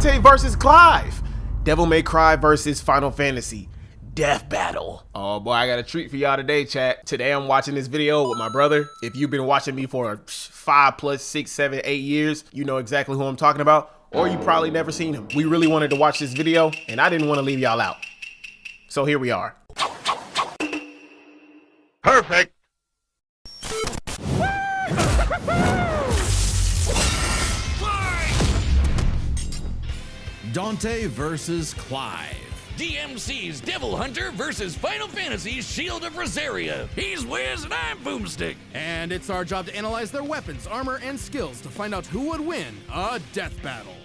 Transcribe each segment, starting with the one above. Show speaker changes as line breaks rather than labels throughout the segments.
Dante versus Clive. Devil May Cry versus Final Fantasy. Death battle. Oh boy, I got a treat for y'all today, chat. Today I'm watching this video with my brother. If you've been watching me for 5 plus 6, 7, 8 years, you know exactly who I'm talking about, or you probably never seen him. We really wanted to watch this video and I didn't want to leave y'all out. So here we are.
Perfect.
Dante versus Clive.
DMC's Devil Hunter versus Final Fantasy's Shield of Rosaria. He's Wiz and I'm Boomstick.
And it's our job to analyze their weapons, armor, and skills to find out who would win a death battle.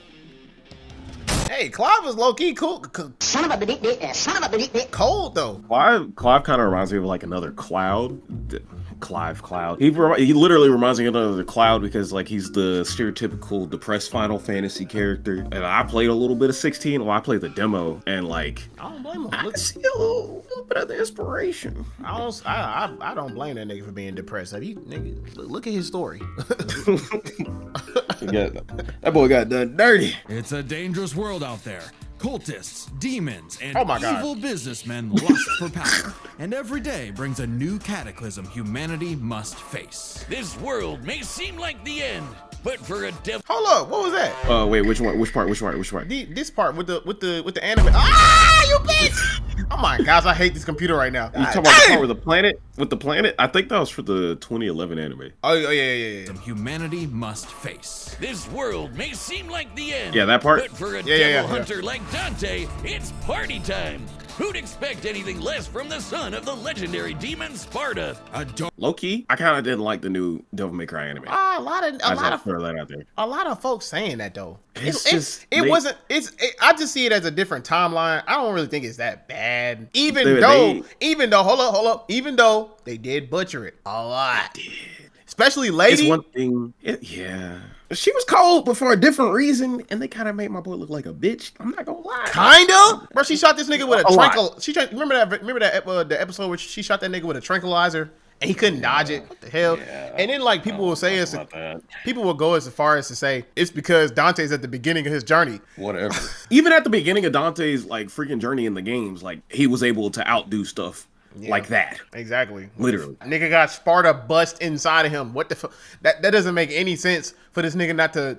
Hey, Clive was low-key cool.
Son of a bitch.
Cold though.
Clive kind of reminds me of like another Cloud. Cloud. He literally reminds me of another Cloud because like he's the stereotypical depressed Final Fantasy character. And I played a little bit of 16. Well, I played the demo and like
I don't blame him.
I see a little bit of the inspiration.
I don't blame that nigga for being depressed. Have you, nigga, look at his story.
That boy got done dirty.
It's a dangerous world out there. Cultists, demons, and
Oh my God.
evil businessmen lust for power. And every day brings a new cataclysm humanity must face.
This world may seem like the end, but for a devil.
Hold up, what was that?
Wait, which one? Which part?
This part with the anime. Ah, you bitch! Oh my gosh, I hate this computer right now.
You talking about the part with the planet? With the planet? I think that was for the 2011 anime.
Oh yeah.
Humanity must face.
This world may seem like the end.
Yeah, that part?
But for a
Yeah.
devil hunter like Dante, it's party time. Who'd expect anything less from the son of the legendary demon Sparta?
Low key, I kind of didn't like the new Devil May Cry anime.
A lot of
throw that out there.
A lot of folks saying that though. I just see it as a different timeline. I don't really think it's that bad. Even though, hold up. Even though they did butcher it a lot. Especially Lady.
It's one thing. Yeah. She was cold, but for a different reason, and they kind of made my boy look like a bitch. I'm not gonna lie.
Kinda, bro. She shot this nigga with a
lot.
Remember the episode where she shot that nigga with a tranquilizer and he couldn't dodge it. What the hell? Yeah, and then like people will say people will go as far as to say it's because Dante's at the beginning of his journey.
Whatever. Even at the beginning of Dante's like freaking journey in the games, like he was able to outdo stuff. Yeah, like that.
Exactly.
Literally.
Nigga got Sparta bust inside of him. What the fuck? That doesn't make any sense for this nigga not to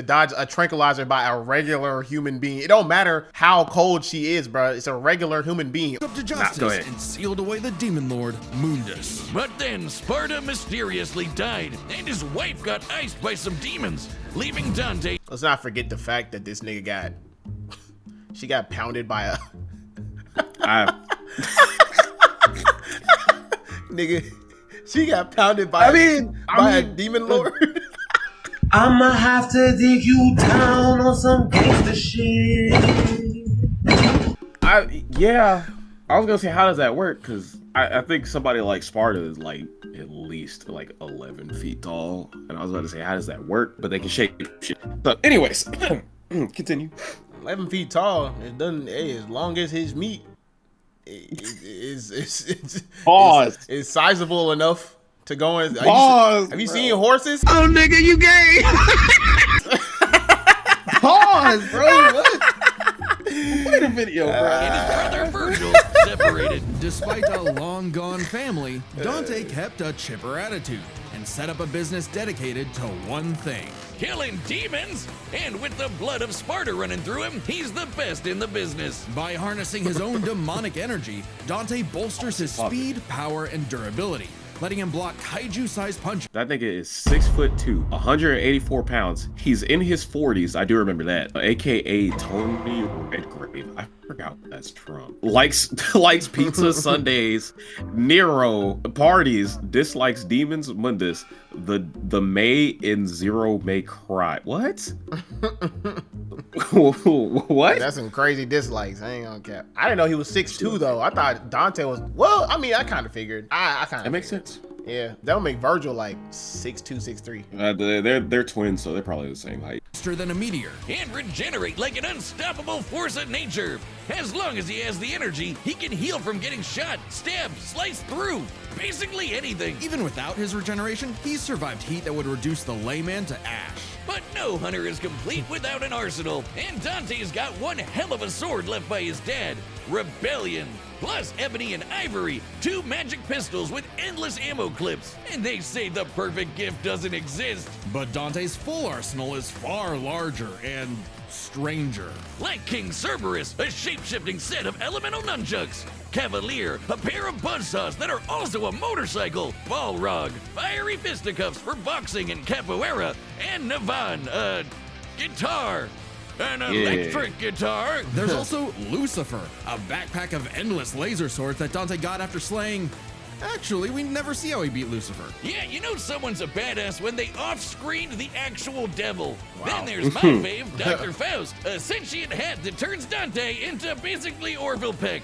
dodge a tranquilizer by a regular human being. It don't matter how cold she is, bro. It's a regular human being.
Up to justice and sealed away the demon lord Mundus.
But then Sparta mysteriously died and his wife got iced by some demons, leaving Dante.
Let's not forget the fact that this nigga she got pounded by a nigga, she got pounded by a demon lord.
I'ma have to dig you down on some gangster shit.
I was gonna say, how does that work? Because I think somebody like Sparta is like at least like 11 feet tall, and I was about to say, how does that work? But they can shake shit. So, anyways, continue.
11 feet tall. It doesn't. Hey, as long as his meat is sizable enough to go in. Have you seen horses?
Oh, nigga, you gay. Pause, bro. What? Wait a video, bro.
And his brother Virgil separated.
Despite a long gone family, Dante kept a chipper attitude and set up a business dedicated to one thing:
killing demons. And with the blood of Sparta running through him, he's the best in the business.
By harnessing his own demonic energy, Dante bolsters his speed, power, and durability, letting him block kaiju-sized punches.
That nigga is 6'2", 184 pounds. He's in his 40s. I do remember that. AKA Tony Redgrave. I forgot what that's from. Likes pizza Sundays. Nero parties. Dislikes demons. Mundus. The May in Zero May Cry. What? What?
That's some crazy dislikes. I ain't gonna cap. I didn't know he was 6'2" though. I thought Dante was. Well, I mean, I kind of figured. I kind of.
That makes sense.
Yeah, that would make Virgil like 6'2", 6'3".
They're twins, so they're probably the same height.
Faster than a meteor.
And regenerate like an unstoppable force of nature. As long as he has the energy, he can heal from getting shot, stabbed, sliced through. Basically anything.
Even without his regeneration, he survived heat that would reduce the layman to ash.
But no hunter is complete without an arsenal, and Dante's got one hell of a sword left by his dad, Rebellion. Plus ebony and ivory, 2 magic pistols with endless ammo clips. And they say the perfect gift doesn't exist.
But Dante's full arsenal is far larger and stranger.
Like King Cerberus, a shape-shifting set of elemental nunchucks. Cavalier, a pair of buzzsaws that are also a motorcycle. Balrog, fiery fisticuffs for boxing and capoeira. And Navan, a guitar. An electric guitar.
There's also Lucifer, a backpack of endless laser swords that Dante got after slaying... Actually, we never see how he beat Lucifer.
Yeah, you know someone's a badass when they off-screened the actual devil. Then there's my fave, Dr. Faust, a sentient hat that turns Dante into basically Orville Peck.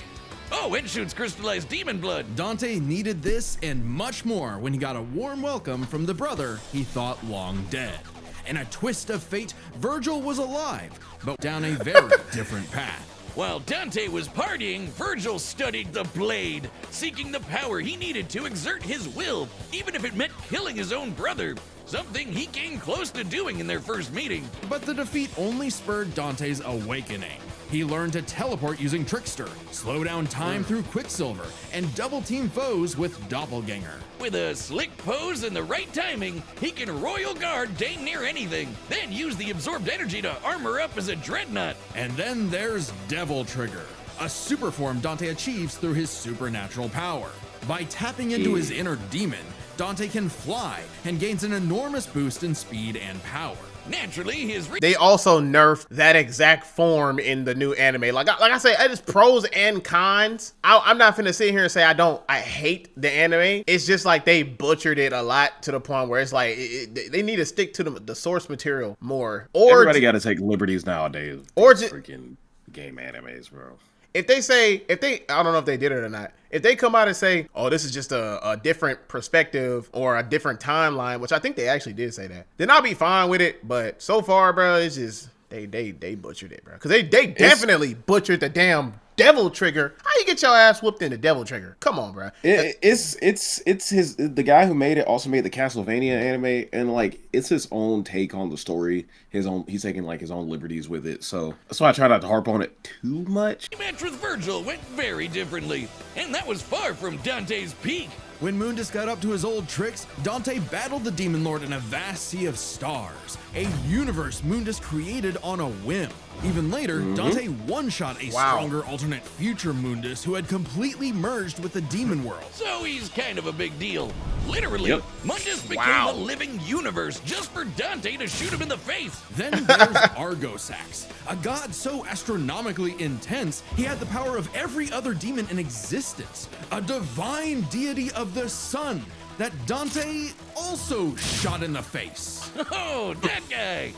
Oh, and shoots crystallized demon blood.
Dante needed this and much more when he got a warm welcome from the brother he thought long dead. In a twist of fate, Virgil was alive, but down a very different path.
While Dante was partying, Virgil studied the blade, seeking the power he needed to exert his will, even if it meant killing his own brother, something he came close to doing in their first meeting.
But the defeat only spurred Dante's awakening. He learned to teleport using Trickster, slow down time through Quicksilver, and double-team foes with Doppelganger.
With a slick pose and the right timing, he can royal guard dang near anything, then use the absorbed energy to armor up as a dreadnought.
And then there's Devil Trigger, a super form Dante achieves through his supernatural power. By tapping into his inner demon, Dante can fly and gains an enormous boost in speed and power.
Naturally, his
They also nerfed that exact form in the new anime. Like I say, it's pros and cons. I'm not finna sit here and say I hate the anime. It's just like they butchered it a lot to the point where it's like they need to stick to the source material more. Or
everybody got to take liberties nowadays.
Or
freaking game animes, bro.
I don't know if they did it or not. If they come out and say, oh, this is just a different perspective or a different timeline, which I think they actually did say that, then I'll be fine with it. But so far, bro, it's just, they butchered it, bro. Because they definitely butchered the damn Devil Trigger. How you get your ass whooped in the Devil Trigger? Come on, bro.
It's the guy who made it also made the Castlevania anime, and like it's his own take on the story. He's taking like his own liberties with it. So that's why I try not to harp on it too much.
match with Virgil went very differently, and that was far from Dante's peak.
When Mundus got up to his old tricks, Dante battled the Demon Lord in a vast sea of stars, a universe Mundus created on a whim. Even later, Dante one-shot a stronger alternate future Mundus who had completely merged with the demon world.
So he's kind of a big deal. Literally, Mundus became a living universe just for Dante to shoot him in the face.
Then there's Argosax, a god so astronomically intense, he had the power of every other demon in existence, a divine deity of the sun that Dante also shot in the face.
Oh, that guy.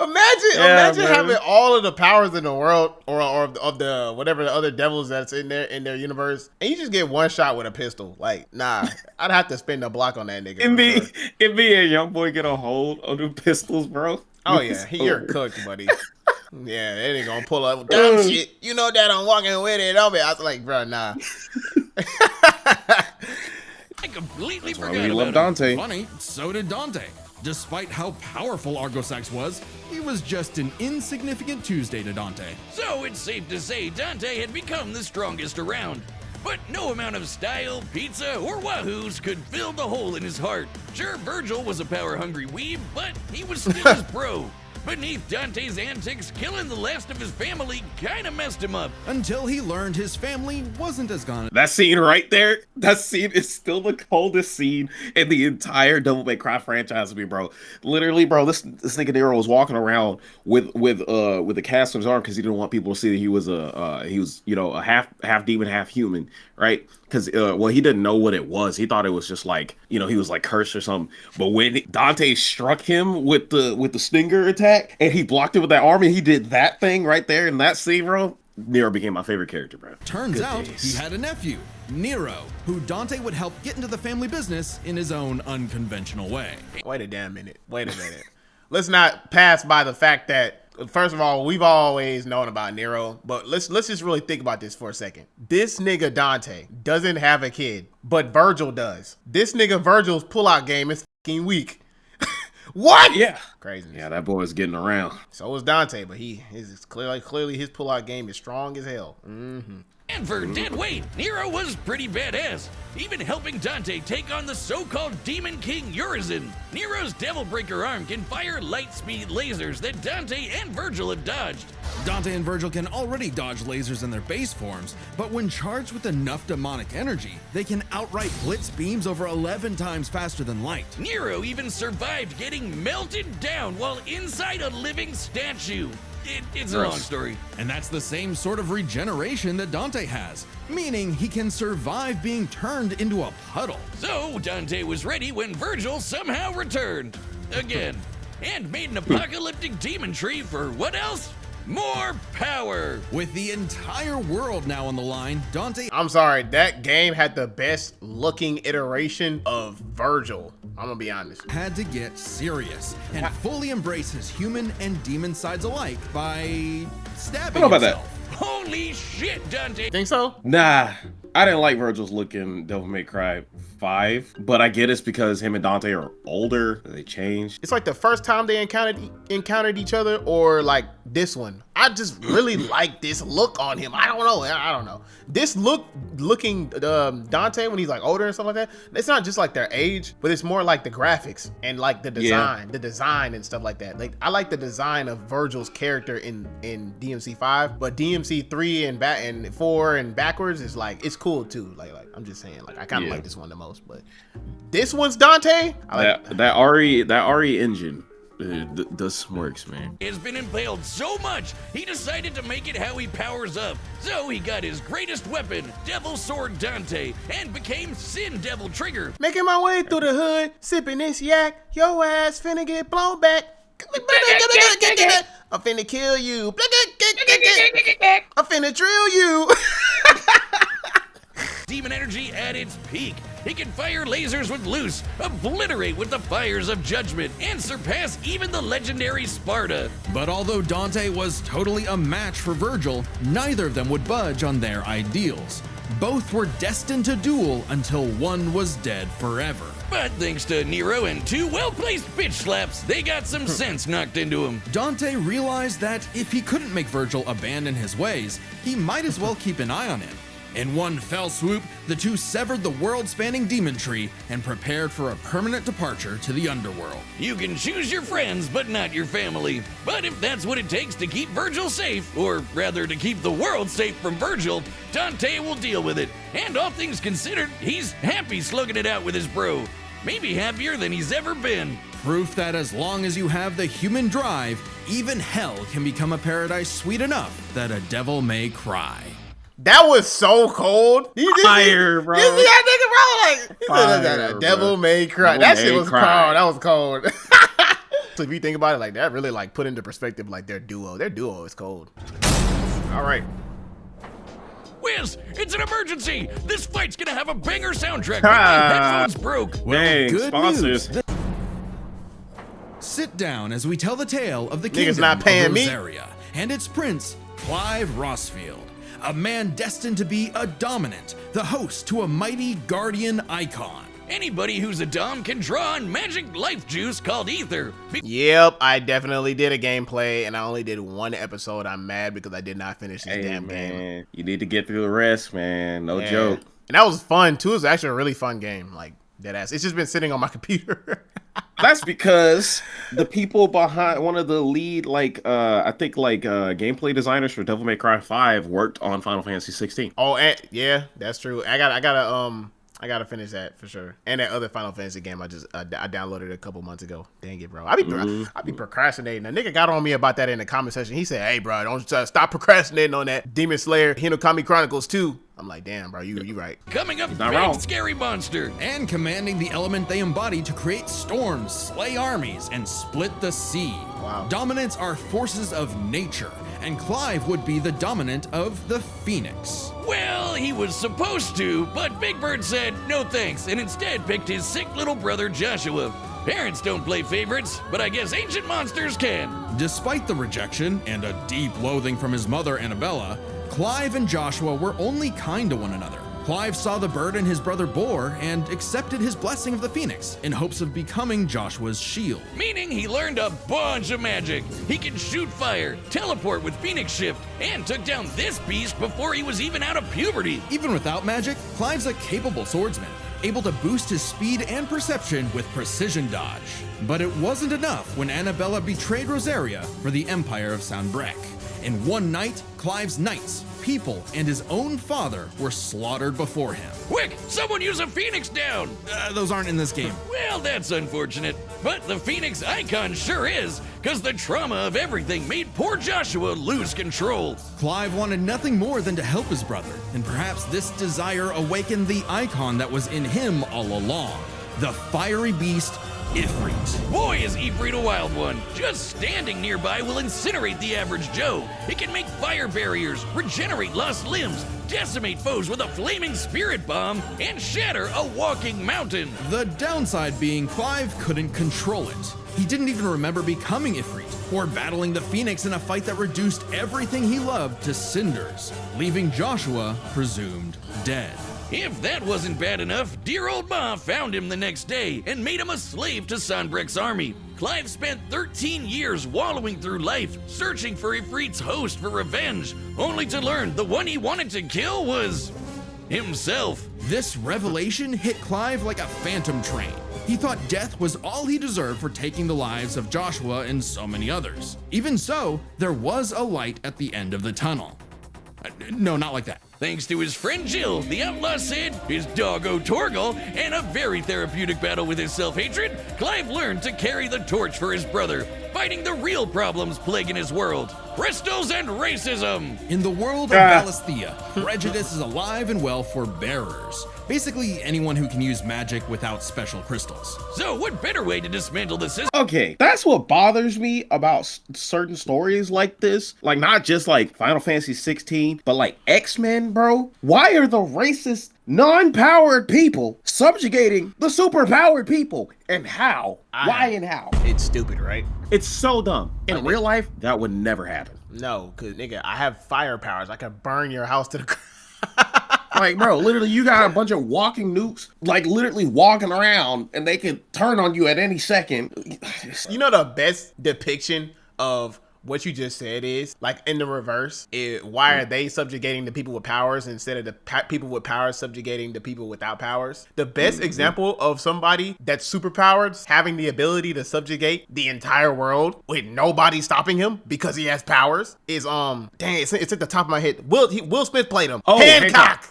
Imagine having all of the powers in the world or of the whatever the other devils that's in their universe, and you just get one shot with a pistol. Like, nah, I'd have to spend a block on that nigga.
It be a young boy get a hold of the pistols, bro.
Oh yeah, you're cooked, buddy. Yeah, they ain't gonna pull up dumb shit. You know that I'm walking with it on me. I was like, bro, nah.
I completely
That's why
forgot
we
about
love
him.
Dante.
Funny, so did Dante. Despite how powerful Argosax was, he was just an insignificant Tuesday to Dante.
So it's safe to say Dante had become the strongest around. But no amount of style, pizza, or wahoos could fill the hole in his heart. Sure, Virgil was a power-hungry weeb, but he was still his bro. Beneath Dante's antics, killing the last of his family kinda messed him up.
Until he learned his family wasn't as gone.
That scene right there, that scene is still the coldest scene in the entire Devil May Cry franchise to me, bro. Literally, bro, this nigga Nero was walking around with a cast on his arm because he didn't want people to see that he was a half demon, half human, right? Because he didn't know what it was. He thought it was just like, he was like cursed or something. But when Dante struck him with the stinger attack and he blocked it with that arm and he did that thing right there in that scene, bro, Nero became my favorite character, bro.
Turns out he had a nephew, Nero, who Dante would help get into the family business in his own unconventional way.
Wait a damn minute. Let's not pass by the fact that, first of all, we've always known about Nero, but let's just really think about this for a second. This nigga Dante doesn't have a kid, but Virgil does. This nigga Virgil's pullout game is fucking weak. What?
Yeah.
Crazy.
Yeah, that boy is getting around.
So was Dante, but it's clearly his pullout game is strong as hell.
And for dead weight, Nero was pretty badass, even helping Dante take on the so-called Demon King Urizen. Nero's Devil Breaker arm can fire light-speed lasers that Dante and Virgil have dodged.
Dante and Virgil can already dodge lasers in their base forms, but when charged with enough demonic energy, they can outright blitz beams over 11 times faster than light.
Nero even survived getting melted down while inside a living statue. It's a long story.
And that's the same sort of regeneration that Dante has, meaning he can survive being turned into a puddle.
So Dante was ready when Virgil somehow returned. Again. And made an apocalyptic demon tree for what else? More power!
With the entire world now on the line, Dante...
I'm sorry, that game had the best looking iteration of Virgil. I'm gonna be honest.
...had to get serious and fully embrace his human and demon sides alike by stabbing
I don't know about
himself.
Holy shit, Dante!
Think so?
Nah, I didn't like Virgil's look in Devil May Cry 5, but I get it's because him and Dante are older. They changed.
It's like the first time they encountered each other, or like this one. I just really like this look on him. I don't know. This looking Dante when he's like older and stuff like that. It's not just like their age, but it's more like the graphics and like the design and stuff like that. Like I like the design of Virgil's character in DMC 5, but DMC 3 and 4 and backwards is like it's cool too. Like I'm just saying, like I kind of like this one the most, but this one's Dante. I like
that RE engine. This works, man.
Has been impaled so much, he decided to make it how he powers up. So he got his greatest weapon, Devil Sword Dante, and became Sin Devil Trigger.
Making my way through the hood, sipping this yak, your ass finna get blown back. I'm finna kill you. I'm finna drill you.
Demon energy at its peak. He can fire lasers with Loose, obliterate with the fires of Judgment, and surpass even the legendary Sparta.
But although Dante was totally a match for Virgil, neither of them would budge on their ideals. Both were destined to duel until one was dead forever.
But thanks to Nero and 2 well-placed bitch slaps, they got some sense knocked into him.
Dante realized that if he couldn't make Virgil abandon his ways, he might as well keep an eye on him. In one fell swoop, the two severed the world-spanning demon tree and prepared for a permanent departure to the underworld.
You can choose your friends, but not your family. But if that's what it takes to keep Virgil safe, or rather to keep the world safe from Virgil, Dante will deal with it. And all things considered, he's happy slugging it out with his bro. Maybe happier than he's ever been.
Proof that as long as you have the human drive, even hell can become a paradise sweet enough that a devil may cry.
That was so cold.
Fire, bro.
You see that nigga, bro? Like, he
Fire,
said that
bro.
Devil may cry.
Devil
That shit
may
was
cry.
cold. That was cold. So if you think about it, like that really like put into perspective like their duo. Their duo is cold. All right.
Wiz, it's an emergency. This fight's gonna have a banger soundtrack, but my headphones broke.
Dang,
good
sponsors.
news. Sit down as we tell the tale of the
Niggas
kingdom
not paying
of
me.
Rosaria and its prince, Clive Rossfield, a man destined to be a dominant, the host to a mighty guardian icon.
Anybody who's a dom can draw on magic life juice called ether.
Yep, I definitely did a gameplay and I only did one episode. I'm mad because I did not finish this damn game.
Man, you need to get through the rest, man. No
Yeah.
joke.
And that was fun too. It was actually a really fun game. Like dead ass. It's just been sitting on my computer.
That's because the people behind one of the lead, I think gameplay designers for Devil May Cry 5 worked on Final Fantasy 16.
Oh, and yeah, that's true. I gotta finish that for sure. And that other Final Fantasy game I downloaded a couple months ago. Dang it, bro. I be procrastinating. A nigga got on me about that in the comment section. He said, "Hey, bro, don't stop procrastinating on that Demon Slayer Hinokami Chronicles 2." I'm like, damn, bro, you right.
Coming up,
not
big
wrong.
scary monster.
And commanding the element they embody to create storms, slay armies, and split the sea.
Wow.
Dominants are forces of nature, and Clive would be the dominant of the Phoenix.
Well, he was supposed to, but Big Bird said no thanks and instead picked his sick little brother Joshua. Parents don't play favorites, but I guess ancient monsters can.
Despite the rejection and a deep loathing from his mother Annabella, Clive and Joshua were only kind to one another. Clive saw the burden his brother bore and accepted his blessing of the Phoenix in hopes of becoming Joshua's shield.
Meaning he learned a bunch of magic. He can shoot fire, teleport with Phoenix Shift, and took down this beast before he was even out of puberty.
Even without magic, Clive's a capable swordsman, able to boost his speed and perception with precision dodge. But it wasn't enough when Annabella betrayed Rosaria for the Empire of Sanbreque. In one night, Clive's knights, people, and his own father were slaughtered before him.
Quick, someone use a Phoenix down!
Those aren't in this game.
Well, that's unfortunate. But the Phoenix icon sure is, because the trauma of everything made poor Joshua lose control.
Clive wanted nothing more than to help his brother, and perhaps this desire awakened the icon that was in him all along, the fiery beast, Ifrit.
Boy, is Ifrit a wild one. Just standing nearby will incinerate the average Joe. It can make fire barriers, regenerate lost limbs, decimate foes with a flaming spirit bomb, and shatter a walking mountain.
The downside being Clive couldn't control it. He didn't even remember becoming Ifrit or battling the Phoenix in a fight that reduced everything he loved to cinders, leaving Joshua presumed dead.
If that wasn't bad enough, dear old Ma found him the next day and made him a slave to Sanbreque's army. Clive spent 13 years wallowing through life, searching for Ifrit's host for revenge, only to learn the one he wanted to kill was himself.
This revelation hit Clive like a phantom train. He thought death was all he deserved for taking the lives of Joshua and so many others. Even so, there was a light at the end of the tunnel. No, not like that.
Thanks to his friend Jill, the outlaw Sid, his doggo Torgal, and a very therapeutic battle with his self-hatred, Clive learned to carry the torch for his brother, fighting the real problems plaguing his world: crystals and racism.
In the world of Valisthea, prejudice is alive and well for bearers. Basically, anyone who can use magic without special crystals.
So what better way to dismantle the system?
Okay, that's what bothers me about certain stories like this. Like, not just like Final Fantasy 16, but like X-Men, bro. Why are the racist, non-powered people subjugating the super-powered people? And how? Why and how?
It's stupid, right?
It's so dumb. In real life, that would never happen.
No, cause nigga, I have fire powers. I can burn your house to the ground.
Like, bro, literally, you got a bunch of walking nukes, like, literally walking around, and they could turn on you at any second.
You know the best depiction of what you just said is, like, in the reverse, why are they subjugating the people with powers instead of the people with powers subjugating the people without powers? The best example of somebody that's superpowered having the ability to subjugate the entire world with nobody stopping him because he has powers is, dang, it's at the top of my head. Will Smith played him.
Oh,
Hancock.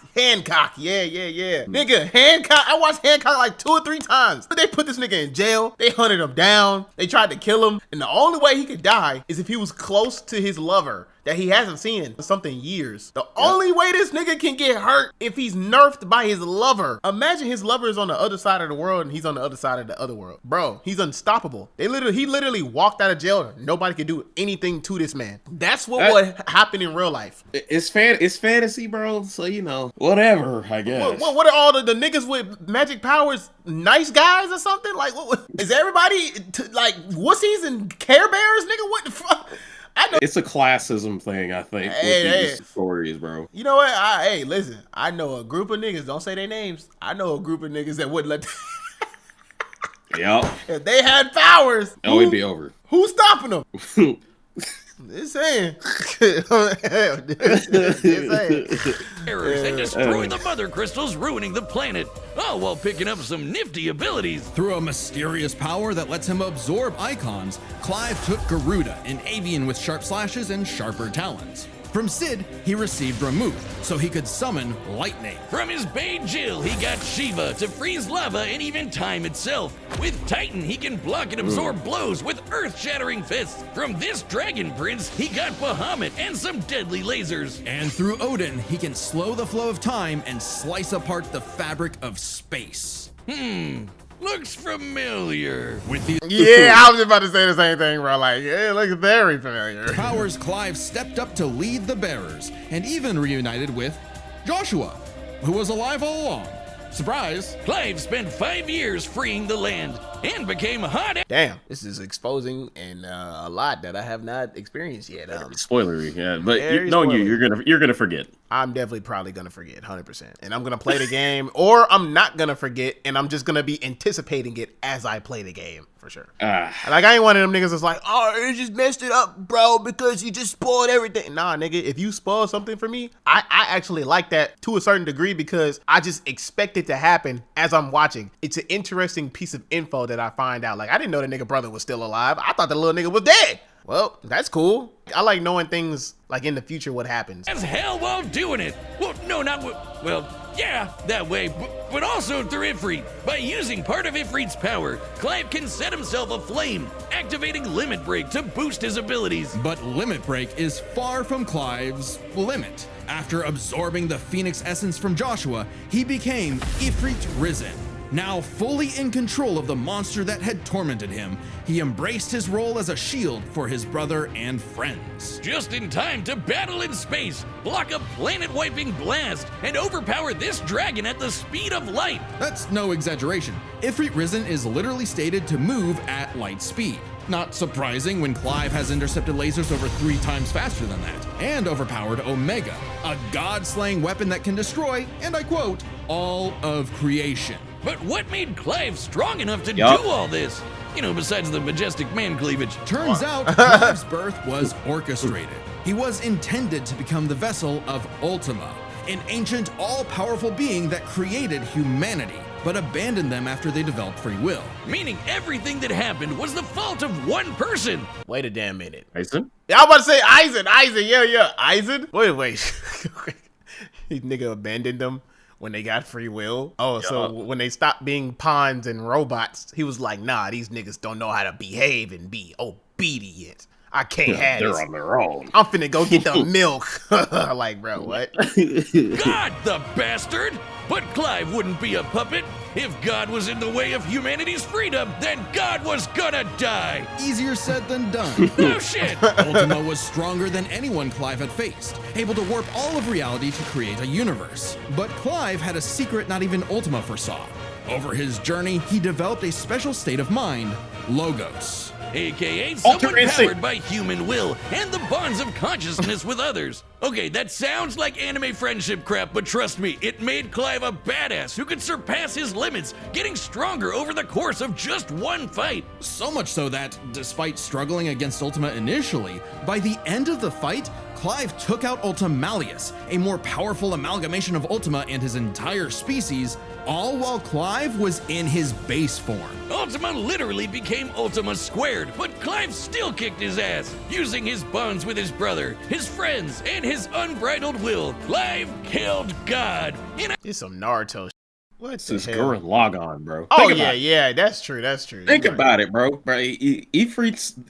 Yeah. Nigga, Hancock. I watched Hancock like 2 or 3 times. But they put this nigga in jail. They hunted him down. They tried to kill him. And the only way he could die is if he was close to his lover that he hasn't seen in something years. The only way this nigga can get hurt if he's nerfed by his lover. Imagine his lover is on the other side of the world and he's on the other side of the other world. Bro, he's unstoppable. He literally walked out of jail. Nobody could do anything to this man. That's what would happen in real life.
It's fantasy, bro. So, you know, whatever, I guess.
What are all the niggas with magic powers nice guys or something? Like, what is everybody like wussies and Care Bears, nigga? What the fuck? I know
it's a classism thing, I think, with these stories, bro.
You know what? Hey, listen. I know a group of niggas. Don't say their names. I know a group of niggas that wouldn't let.
Yep.
If they had powers,
it'd be over.
Who's stopping them? Just saying.
Errors and destroy the mother crystals, ruining the planet, all while picking up some nifty abilities.
Through a mysterious power that lets him absorb icons, Clive took Garuda, an avian with sharp slashes and sharper talons. From Sid, he received Ramuth, so he could summon lightning.
From his bae Jill, he got Shiva to freeze lava and even time itself. With Titan, he can block and absorb blows with earth-shattering fists. From this Dragon Prince, he got Bahamut and some deadly lasers.
And through Odin, he can slow the flow of time and slice apart the fabric of space.
Looks familiar.
With these
I was about to say the same thing, bro. Like, it looks very familiar.
powers, Clive stepped up to lead the bearers, and even reunited with Joshua, who was alive all along. Surprise!
Clive spent 5 years freeing the land. and became hot.
Damn, this is exposing and a lot that I have not experienced yet.
Spoilery, yeah, but
very
knowing you,
spoilery.
you're gonna forget.
I'm definitely probably gonna forget 100%, and I'm gonna play the game, or I'm not gonna forget, and I'm just gonna be anticipating it as I play the game for sure. Like I ain't one of them niggas that's like, oh, you just messed it up, bro, because you just spoiled everything. Nah, nigga, if you spoil something for me, I actually like that to a certain degree because I just expect it to happen as I'm watching. It's an interesting piece of info that I find out. Like I didn't know the nigga brother was still alive. I thought the little nigga was dead. Well, that's cool. I like knowing things like in the future what happens.
As hell while doing it. Well, no, not well, yeah, that way, but also through Ifrit. By using part of Ifrit's power, Clive can set himself aflame, activating Limit Break to boost his abilities.
But Limit Break is far from Clive's limit. After absorbing the Phoenix essence from Joshua, he became Ifrit Risen. Now fully in control of the monster that had tormented him, he embraced his role as a shield for his brother and friends.
Just in time to battle in space, block a planet-wiping blast, and overpower this dragon at the speed of light.
That's no exaggeration. Ifrit Risen is literally stated to move at light speed. Not surprising when Clive has intercepted lasers over 3 times faster than that, and overpowered Omega, a god-slaying weapon that can destroy, and I quote, all of creation.
But what made Clive strong enough to do all this? You know, besides the majestic man cleavage.
Turns out, Clive's birth was orchestrated. He was intended to become the vessel of Ultima, an ancient, all-powerful being that created humanity, but abandoned them after they developed free will.
Meaning everything that happened was the fault of one person.
Wait a damn minute.
Aizen?
Yeah, I was about to say Aizen, yeah. Aizen? Wait. These nigga abandoned them when they got free will. Oh, so when they stopped being pawns and robots, he was like, nah, these niggas don't know how to behave and be obedient. I can't have this.
They're on their own.
I'm finna go get the milk. Like, bro, what?
God, the bastard! But Clive wouldn't be a puppet. If God was in the way of humanity's freedom, then God was gonna die.
Easier said than done.
Oh shit!
Ultima was stronger than anyone Clive had faced, able to warp all of reality to create a universe. But Clive had a secret not even Ultima foresaw. Over his journey, he developed a special state of mind, Logos.
AKA someone powered by human will and the bonds of consciousness with others. Okay, that sounds like anime friendship crap, but trust me, it made Clive a badass who could surpass his limits, getting stronger over the course of just one fight.
So much so that, despite struggling against Ultima initially, by the end of the fight, Clive took out Ultimalius, a more powerful amalgamation of Ultima and his entire species, all while Clive was in his base form.
Ultima literally became Ultima squared, but Clive still kicked his ass. Using his bonds with his brother, his friends, and his unbridled will, Clive killed God.
It's some Naruto shit. What's
This is Gurren Lagann, bro.
Oh, yeah, that's true.
Think about it, bro. Ifrit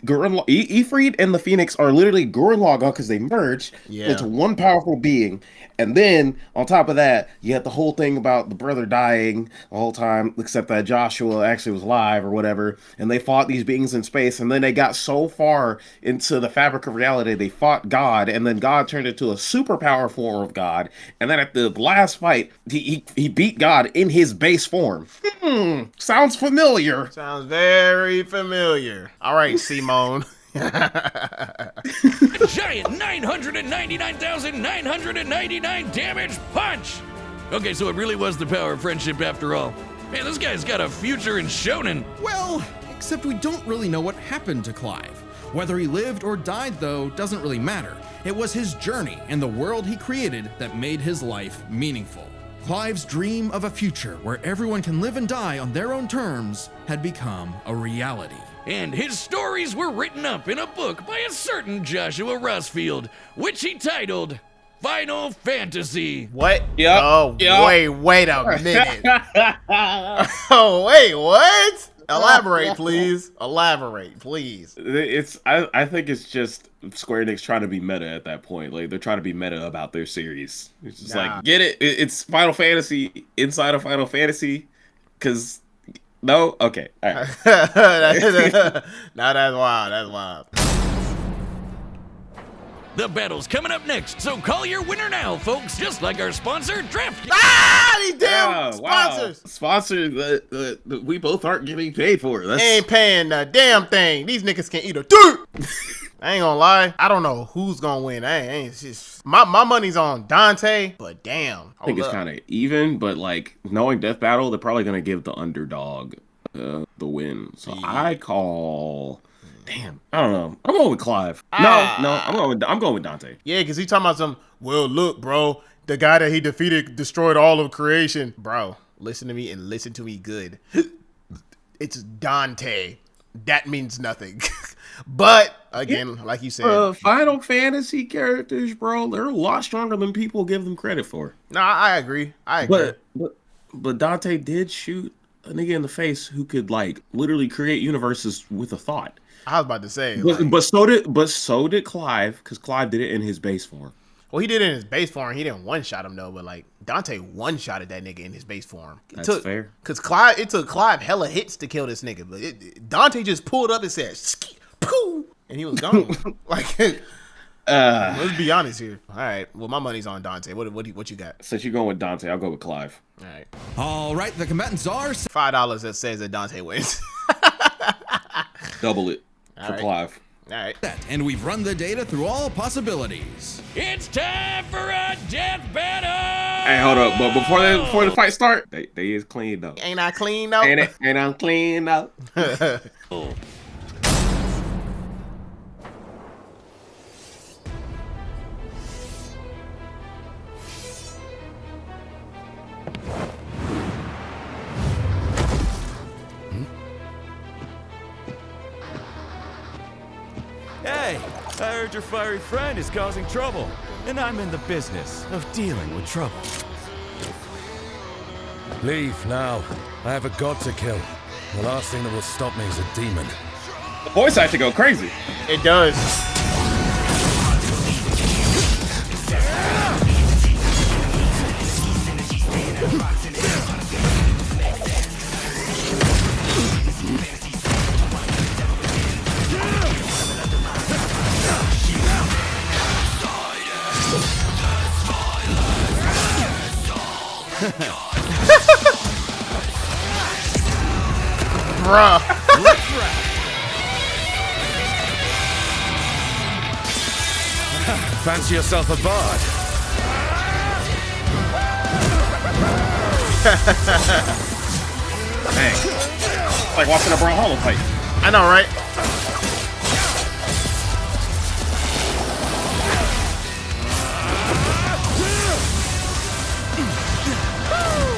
and the Phoenix are literally Gurren Lagann because they merged into one powerful being. And then, on top of that, you had the whole thing about the brother dying the whole time, except that Joshua actually was alive or whatever. And they fought these beings in space. And then they got so far into the fabric of reality, they fought God. And then God turned into a superpower form of God. And then at the last fight, he beat God in his base form. Sounds familiar.
Sounds very familiar. All right, Simone.
A giant 999,999 damage punch! Okay, so it really was the power of friendship after all. Man, this guy's got a future in shonen.
Well, except we don't really know what happened to Clive. Whether he lived or died, though, doesn't really matter. It was his journey and the world he created that made his life meaningful. Clive's dream of a future where everyone can live and die on their own terms had become a reality.
And his stories were written up in a book by a certain Joshua Rossfield, which he titled Final Fantasy.
What?
Yep.
Oh,
Yep.
wait a minute. Oh, wait, what? Elaborate, please. Elaborate, please.
I think it's just Square Enix trying to be meta at that point. Like, they're trying to be meta about their series. It's just like, get it? It's Final Fantasy inside of Final Fantasy? Because... No? Okay. All right.
Now that's wild. That's wild.
The battle's coming up next, so call your winner now, folks, just like our sponsor, Treactz.
Ah, these damn sponsors.
Wow. Sponsors we both aren't getting paid for. That's...
Ain't paying a damn thing. These niggas can eat a dirt. I ain't gonna lie. I don't know who's gonna win. It's just my money's on Dante, but damn.
I think it's kind of even, but like knowing Death Battle, they're probably gonna give the underdog the win. So I call. Damn, I don't know. I'm going with Clive. No, I'm going with Dante.
Yeah, because he talking about some, well, look, bro, the guy that he defeated destroyed all of creation. Bro, listen to me and listen to me good. It's Dante. That means nothing. But, again, like you said.
Final Fantasy characters, bro, they're a lot stronger than people give them credit for.
No, I agree.
But Dante did shoot a nigga in the face who could, like, literally create universes with a thought.
I was about to say,
but so did Clive, because Clive did it in his base form.
Well, he did it in his base form. He didn't one-shot him though, but like Dante one-shotted that nigga in his base form.
That's fair.
Because it took Clive hella hits to kill this nigga, but Dante just pulled up and said, "Pooh," and he was gone. Like, let's be honest here. All right, well, my money's on Dante. What you got?
Since you're going with Dante, I'll go with Clive.
All right.
All right, the combatants are
$5 that says that Dante wins.
Double it for Clive.
All right.
And we've run the data through all possibilities.
It's time for a death battle!
Hey, hold up. But before the fight start, they is clean though.
Ain't I clean though?
Ain't I clean though?
Hey, I heard your fiery friend is causing trouble, and I'm in the business of dealing with trouble. Leave now. I have a god to kill. The last thing that will stop me is a demon.
The voice acting go crazy.
It does. Bruh.
Fancy yourself a bard?
Dang. It's like watching a Brawl Hollow fight.
I know, right?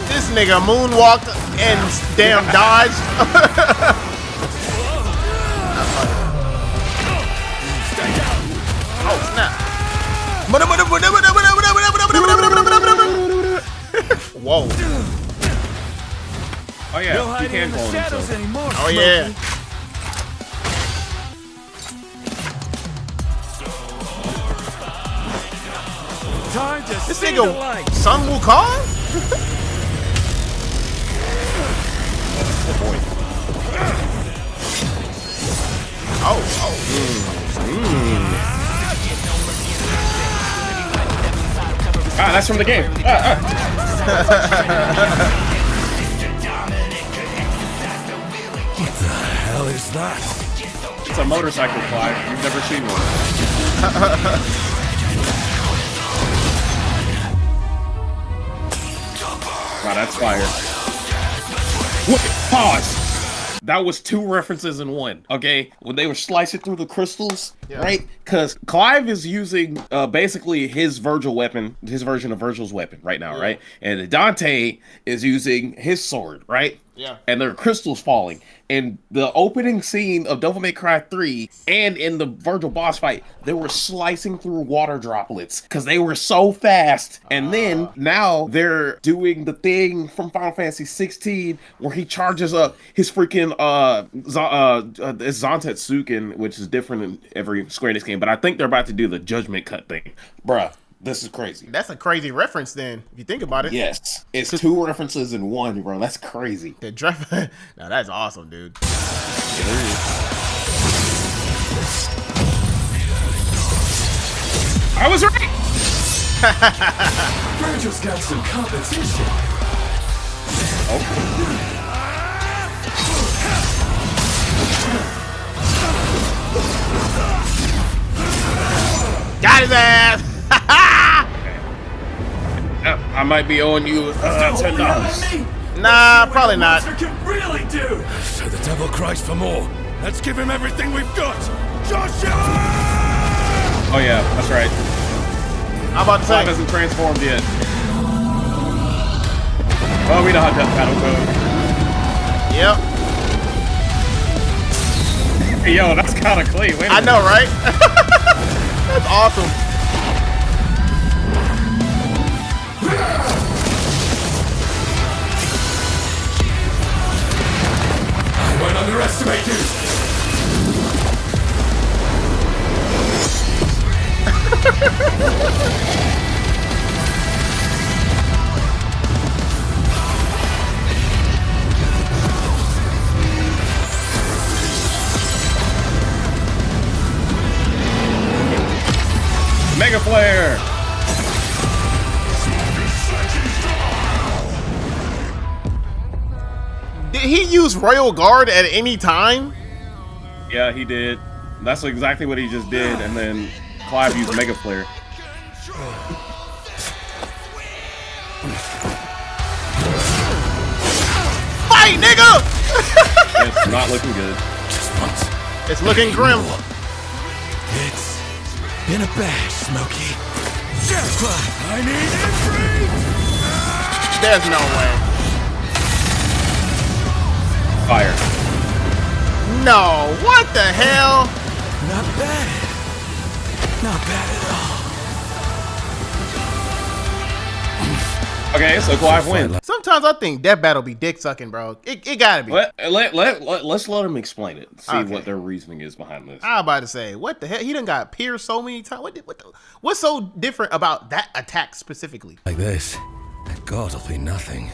This nigga moonwalked and damn dodged. Oh, snap. Whoa.
Oh yeah,
No
he
hiding
can
in the
clone
shadows
himself.
anymore.
Oh, yeah.
Time to
This
see the
nigga,
light.
Sun Wukong?
Oh boy. Ah, that's from the game.
What the hell is that?
It's a motorcycle, Clive. You've never seen one. Wow, that's fire. Look, pause. That was two references in one, okay? When they were slicing through the crystals, right? Because Clive is using basically his Virgil weapon, his version of Virgil's weapon right now, right? And Dante is using his sword, right?
Yeah.
And there are crystals falling. In the opening scene of Devil May Cry 3 and in the Virgil boss fight, they were slicing through water droplets because they were so fast. And then now they're doing the thing from Final Fantasy 16 where he charges up his freaking it's Zantetsuken, which is different in every Square Enix game, but I think they're about to do the Judgment Cut thing. Bruh, this is crazy.
That's a crazy reference then, if you think about it.
Yes. It's two references in one, bro. That's crazy.
The draft. Now that's awesome, dude.
I was right!
Virgil's got some competition.
Got his ass.
I might be owing you $10.
Nah, probably not.
Can really do. So the devil cries for more. Let's give him everything we've got. Joshua!
Oh yeah, that's right.
I'm about to say.
Clive hasn't transformed yet. Well, we know how Death Battle goes.
Yep.
Hey, yo, that's kind of clean. Wait a
I
minute.
know, right? That's awesome.
I won't underestimate you.
Mega Flare!
Did he use Royal Guard at any time?
Yeah, he did. That's exactly what he just did, and then Clive used Mega Flare.
Fight, nigga!
It's not looking good.
It's looking grim.
It's been a bash, Smokey. I need it.
There's no way.
Fire.
No, what the hell?
Not bad. Not bad at all.
Okay, so Clive wins.
Sometimes I think Death Battle be dick sucking, bro. It gotta be.
Let's let him explain it. See
Okay.
what their reasoning is behind this.
I was about to say, what the hell? He done got pierced so many times. What's so different about that attack specifically?
Like this, that God will be nothing.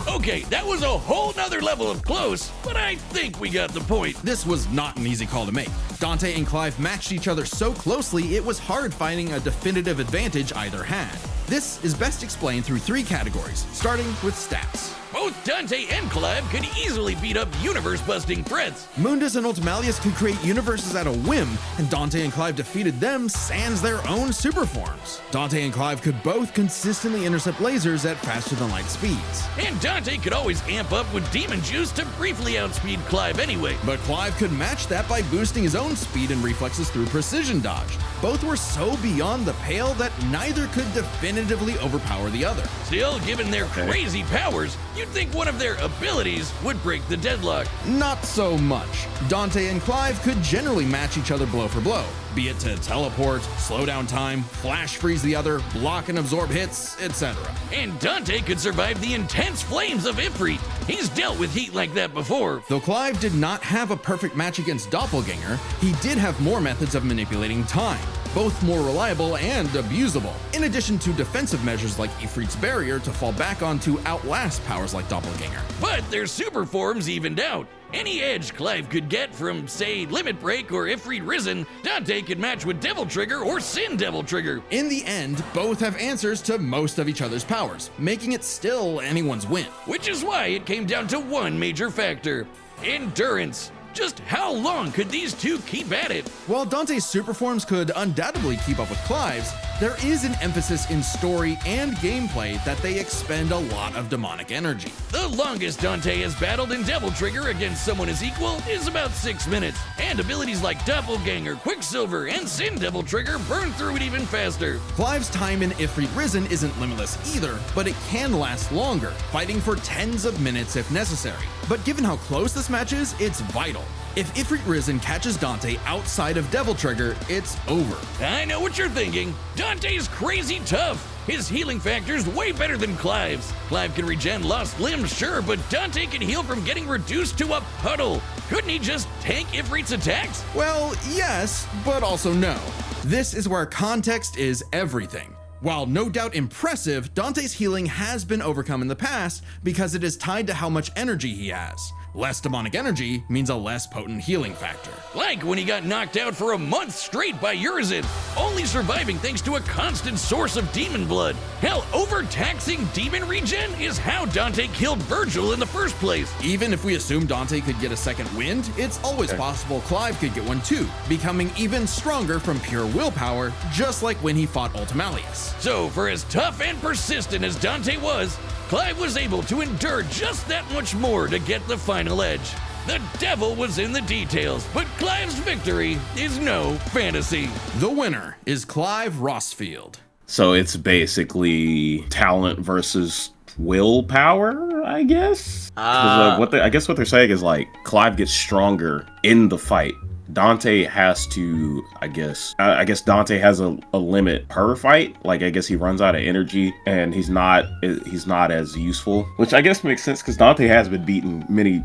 Okay, that was a whole nother level of close, but I think we got the point.
This was not an easy call to make. Dante and Clive matched each other so closely, it was hard finding a definitive advantage either had. This is best explained through 3 categories, starting with stats.
Both Dante and Clive could easily beat up universe-busting threats.
Mundus and Ultimalius could create universes at a whim, and Dante and Clive defeated them sans their own super forms. Dante and Clive could both consistently intercept lasers at faster-than-light speeds.
And Dante could always amp up with demon juice to briefly outspeed Clive anyway.
But Clive could match that by boosting his own speed and reflexes through precision dodge. Both were so beyond the pale that neither could definitively overpower the other.
Still, given their crazy powers, you'd think one of their abilities would break the deadlock.
Not so much. Dante and Clive could generally match each other blow for blow, be it to teleport, slow down time, flash freeze the other, block and absorb hits, etc.
And Dante could survive the intense flames of Ifrit. He's dealt with heat like that before.
Though Clive did not have a perfect match against Doppelganger, he did have more methods of manipulating time, both more reliable and abusable, in addition to defensive measures like Ifrit's barrier to fall back on to outlast powers like Doppelganger.
But their super forms evened out. Any edge Clive could get from, say, Limit Break or Ifrit Risen, Dante could match with Devil Trigger or Sin Devil Trigger.
In the end, both have answers to most of each other's powers, making it still anyone's win.
Which is why it came down to one major factor: endurance. Just how long could these two keep at it?
While Dante's super forms could undoubtedly keep up with Clive's, there is an emphasis in story and gameplay that they expend a lot of demonic energy.
The longest Dante has battled in Devil Trigger against someone his equal is about 6 minutes, and abilities like Doppelganger, Quicksilver, and Sin Devil Trigger burn through it even faster.
Clive's time in Ifrit Risen isn't limitless either, but it can last longer, fighting for tens of minutes if necessary. But given how close this match is, it's vital. If Ifrit Risen catches Dante outside of Devil Trigger, it's over.
I know what you're thinking. Dante's crazy tough. His healing factor's way better than Clive's. Clive can regen lost limbs, sure, but Dante can heal from getting reduced to a puddle. Couldn't he just tank Ifrit's attacks?
Well, yes, but also no. This is where context is everything. While no doubt impressive, Dante's healing has been overcome in the past because it is tied to how much energy he has. Less demonic energy means a less potent healing factor.
Like when he got knocked out for a month straight by Urizen, only surviving thanks to a constant source of demon blood. Hell, overtaxing demon regen is how Dante killed Virgil in the first place.
Even if we assume Dante could get a second wind, it's always possible Clive could get one too, becoming even stronger from pure willpower, just like when he fought Ultimalius.
So for as tough and persistent as Dante was, Clive was able to endure just that much more to get the final edge. The devil was in the details, but Clive's victory is no fantasy.
The winner is Clive Rossfield.
So it's basically talent versus willpower, I guess. I guess what they're saying is like Clive gets stronger in the fight. Dante has to, I guess Dante has a limit per fight. Like, I guess he runs out of energy and he's not as useful, which I guess makes sense because Dante has been beaten many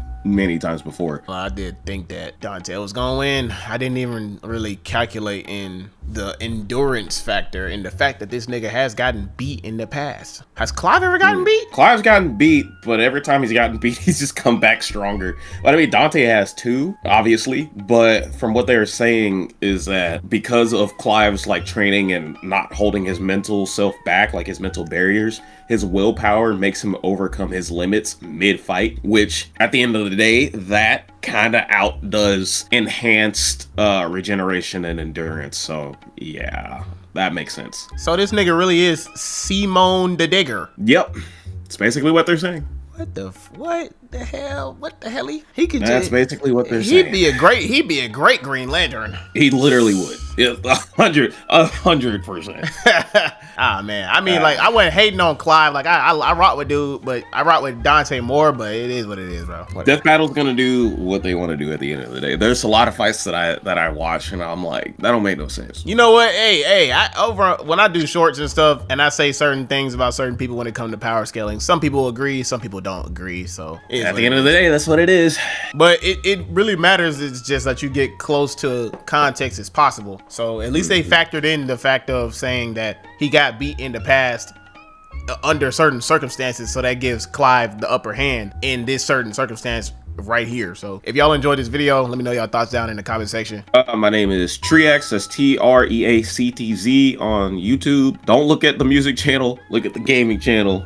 times before.
Well, I did think that Dante was gonna win. I didn't even really calculate in the endurance factor and the fact that this nigga has gotten beat in the past. Has Clive ever gotten beat?
Clive's gotten beat, but every time he's gotten beat, he's just come back stronger. But I mean, Dante has too, obviously, but from what they're saying is that because of Clive's like training and not holding his mental self back, like his mental barriers, his willpower makes him overcome his limits mid-fight, which at the end of the day, that kind of outdoes enhanced regeneration and endurance. So yeah, that makes sense.
So this nigga really is Simone the Digger.
Yep, it's basically what they're saying.
What the hell? He could.
That's basically what they're saying.
He'd be a great Green Lantern.
He literally would. Yeah, 100%.
Ah man, I mean, like I wasn't hating on Clive. Like I rock with dude, but I rock with Dante more. But it is what it is, bro. Whatever.
Death Battle's gonna do what they want to do at the end of the day. There's a lot of fights that I watch and I'm like, that don't make no sense.
You know what? Hey, when I do shorts and stuff, and I say certain things about certain people when it comes to power scaling, some people agree, some people don't agree. So
at the end of the day, that's what it is.
But it really matters. It's just that you get close to context as possible. So at least they factored in the fact of saying that he got beat in the past under certain circumstances, so that gives Clive the upper hand in this certain circumstance right here. So if y'all enjoyed this video, let me know y'all thoughts down in the comment section.
My name is Treactz, that's Treactz on YouTube. Don't look at the music channel, look at the gaming channel.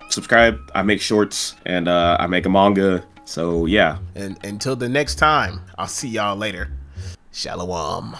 Subscribe. I make shorts and I make a manga. So yeah.
And until the next time, I'll see y'all later. Shalom.